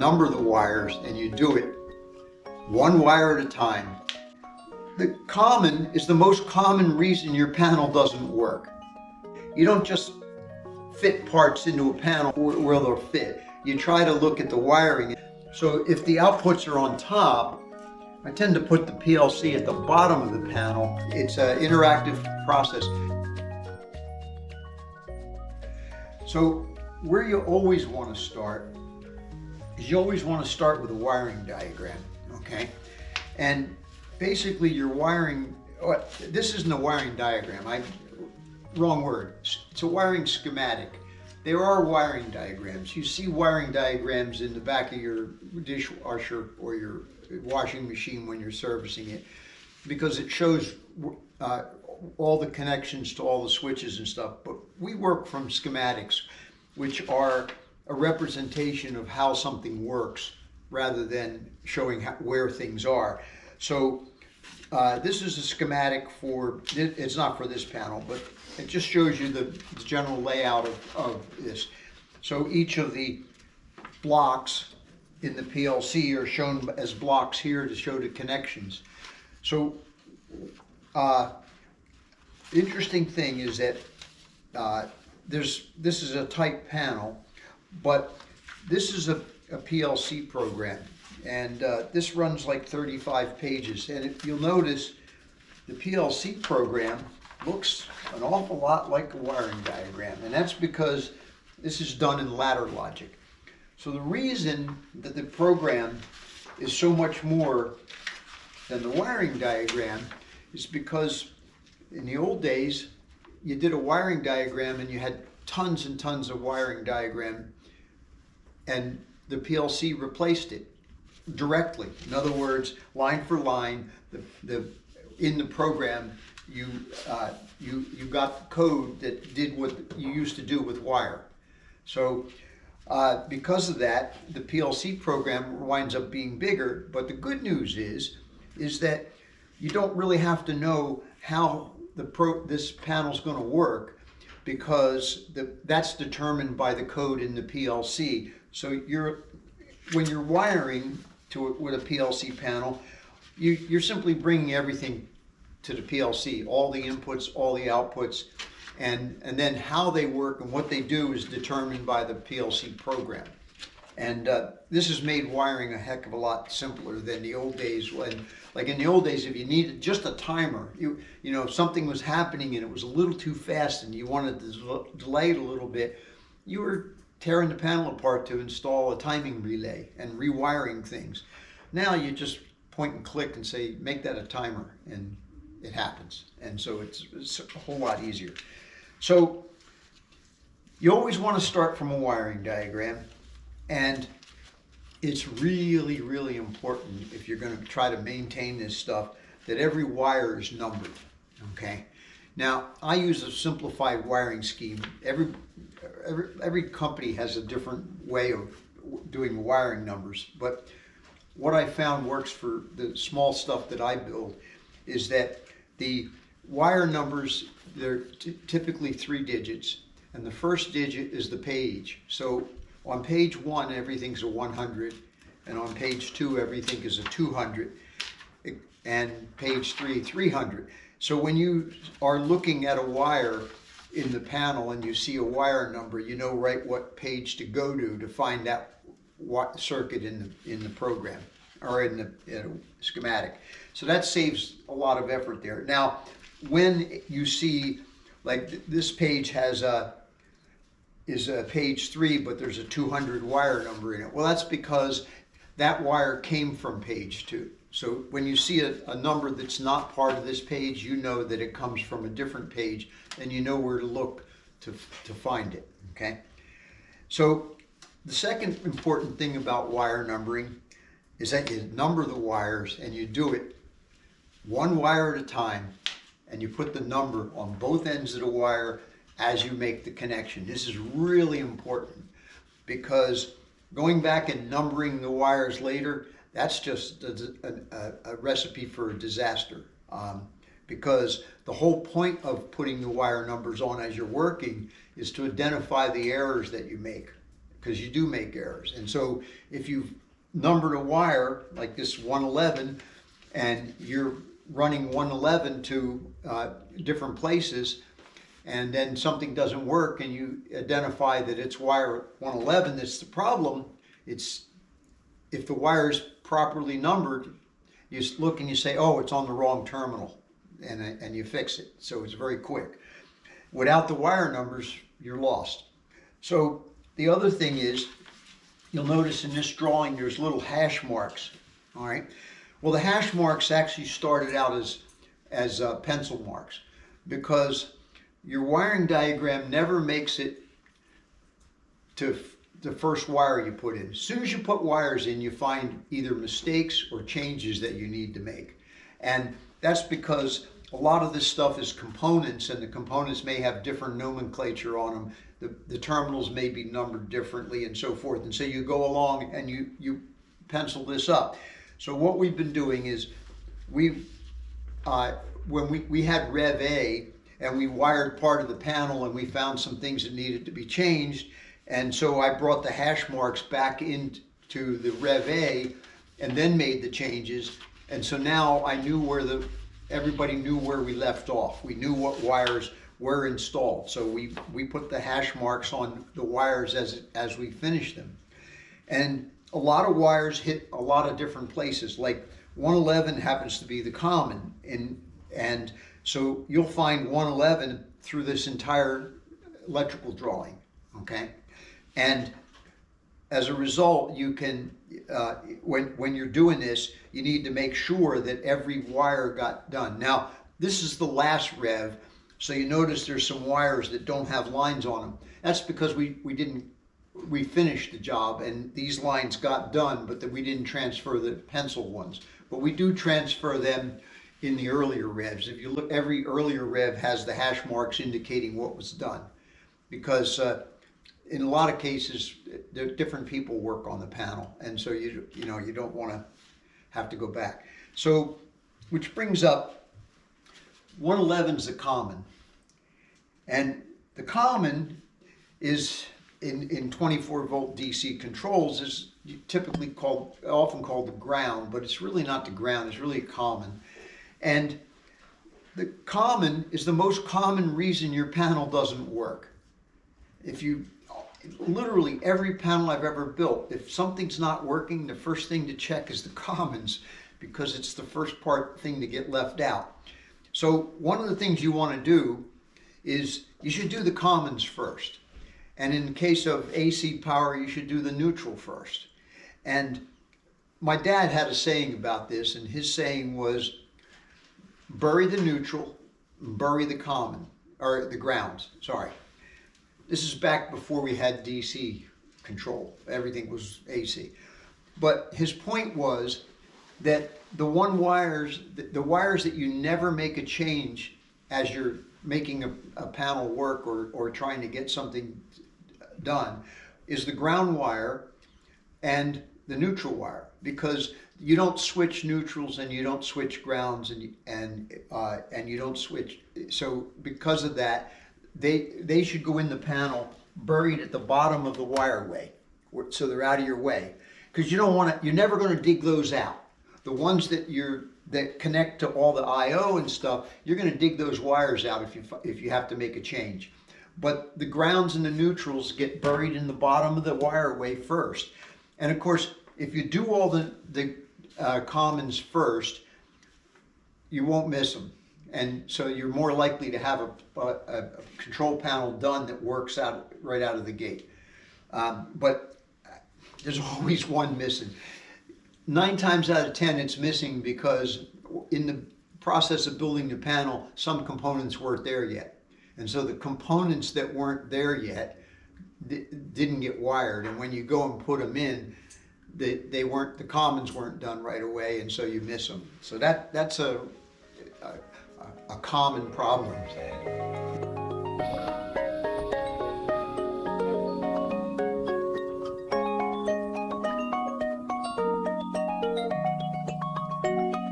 number the wires and you do it one wire at a time. The common is the most common reason your panel doesn't work. You don't just fit parts into a panel where they'll fit. You try to look at the wiring. So if the outputs are on top, I tend to put the PLC at the bottom of the panel. It's an interactive process. So where you always want to start is you always want to start with a wiring diagram, okay? And basically your wiring, this isn't a wiring diagram, wrong word. It's a wiring schematic. There are wiring diagrams. You see wiring diagrams in the back of your dishwasher or your washing machine when you're servicing it, because it shows all the connections to all the switches and stuff. But we work from schematics, which are a representation of how something works rather than showing where things are. So this is a schematic for, it's not for this panel, but it just shows you the general layout of this. So each of the blocks in the PLC are shown as blocks here to show the connections. So interesting thing is that this is a type panel, but this is a PLC program, and this runs like 35 pages. And if you'll notice, the PLC program looks an awful lot like a wiring diagram, and that's because this is done in ladder logic. So the reason that the program is so much more than the wiring diagram is because in the old days you did a wiring diagram and you had tons and tons of wiring diagram, and the PLC replaced it directly. In other words, line for line, in the program you got code that did what you used to do with wire. So because of that, the PLC program winds up being bigger. But the good news is that you don't really have to know how this panel's going to work, because that's determined by the code in the PLC. So when you're wiring with a PLC panel, you're simply bringing everything to the PLC, all the inputs, all the outputs, and then how they work and what they do is determined by the PLC program. And this has made wiring a heck of a lot simpler than the old days when, like in the old days, if you needed just a timer, you know, if something was happening and it was a little too fast and you wanted to delay it a little bit, you were tearing the panel apart to install a timing relay and rewiring things. Now you just point and click and say, make that a timer, and it happens. And so it's a whole lot easier. So you always want to start from a wiring diagram, and it's really, really important if you're going to try to maintain this stuff that every wire is numbered, okay? Now, I use a simplified wiring scheme. Every company has a different way of doing wiring numbers, but what I found works for the small stuff that I build is that the wire numbers, they're typically 3 digits, and the first digit is the page. So on page 1, everything's a 100, and on page 2, everything is a 200, and page 3, 300. So when you are looking at a wire in the panel and you see a wire number, you know right what page to go to find that circuit in the program or in the schematic. So that saves a lot of effort there. Now, when you see, like this page is a page 3, but there's a 200 wire number in it. Well, that's because that wire came from page 2. So when you see a number that's not part of this page, you know that it comes from a different page, and you know where to look to find it, okay? So the second important thing about wire numbering is that you number the wires, and you do it one wire at a time, and you put the number on both ends of the wire as you make the connection. This is really important, because going back and numbering the wires later, that's just a recipe for a disaster, because the whole point of putting the wire numbers on as you're working is to identify the errors that you make because you do make errors. And so if you've numbered a wire like this 111 and you're running 111 to different places, and then something doesn't work and you identify that it's wire 111 that's the problem, it's if the wire is properly numbered, you look and you say, oh, it's on the wrong terminal, and you fix it. So it's very quick. Without the wire numbers, you're lost. So the other thing is, you'll notice in this drawing there's little hash marks. All right. Well, the hash marks actually started out as pencil marks, because your wiring diagram never makes it to the first wire you put in. As soon as you put wires in, you find either mistakes or changes that you need to make. And that's because a lot of this stuff is components, and the components may have different nomenclature on them. The terminals may be numbered differently and so forth. And so you go along and you pencil this up. So what we've been doing is when we had Rev A and we wired part of the panel and we found some things that needed to be changed, and so I brought the hash marks back into the Rev A and then made the changes. And so now I knew everybody knew where we left off. We knew what wires were installed. So we put the hash marks on the wires as we finished them. And a lot of wires hit a lot of different places. Like 111 happens to be the common, and so you'll find 111 through this entire electrical drawing, okay? And as a result, you can, when you're doing this, you need to make sure that every wire got done. Now, this is the last rev, so you notice there's some wires that don't have lines on them. That's because we finished the job and these lines got done, but that we didn't transfer the pencil ones. But we do transfer them in the earlier revs. If you look, every earlier rev has the hash marks indicating what was done, because in a lot of cases, different people work on the panel, and so you don't want to have to go back. So, which brings up 111 is the common, and the common is in 24 volt DC controls is typically often called the ground, but it's really not the ground. It's really a common, and the common is the most common reason your panel doesn't work. Literally every panel I've ever built, if something's not working, the first thing to check is the commons, because it's the first thing to get left out. So one of the things you want to do is you should do the commons first. And in the case of AC power, you should do the neutral first. And my dad had a saying about this, and his saying was, bury the neutral, bury the common, or the grounds, sorry. This is back before we had DC control. Everything was AC. But his point was that the wires that you never make a change as you're making a panel work or trying to get something done is the ground wire and the neutral wire, because you don't switch neutrals and you don't switch grounds and you don't switch. So because of that, they should go in the panel buried at the bottom of the wireway, so they're out of your way, because you're never going to dig those out. The ones that connect to all the I/O and stuff, you're going to dig those wires out if you have to make a change. But the grounds and the neutrals get buried in the bottom of the wireway first. And of course, if you do all the commons first, you won't miss them. And so you're more likely to have a control panel done that works right out of the gate. But there's always one missing. 9 times out of 10 it's missing because in the process of building the panel, some components weren't there yet. And so the components that weren't there yet didn't get wired. And when you go and put them in, the commons weren't done right away, and so you miss them. So that's a common problem.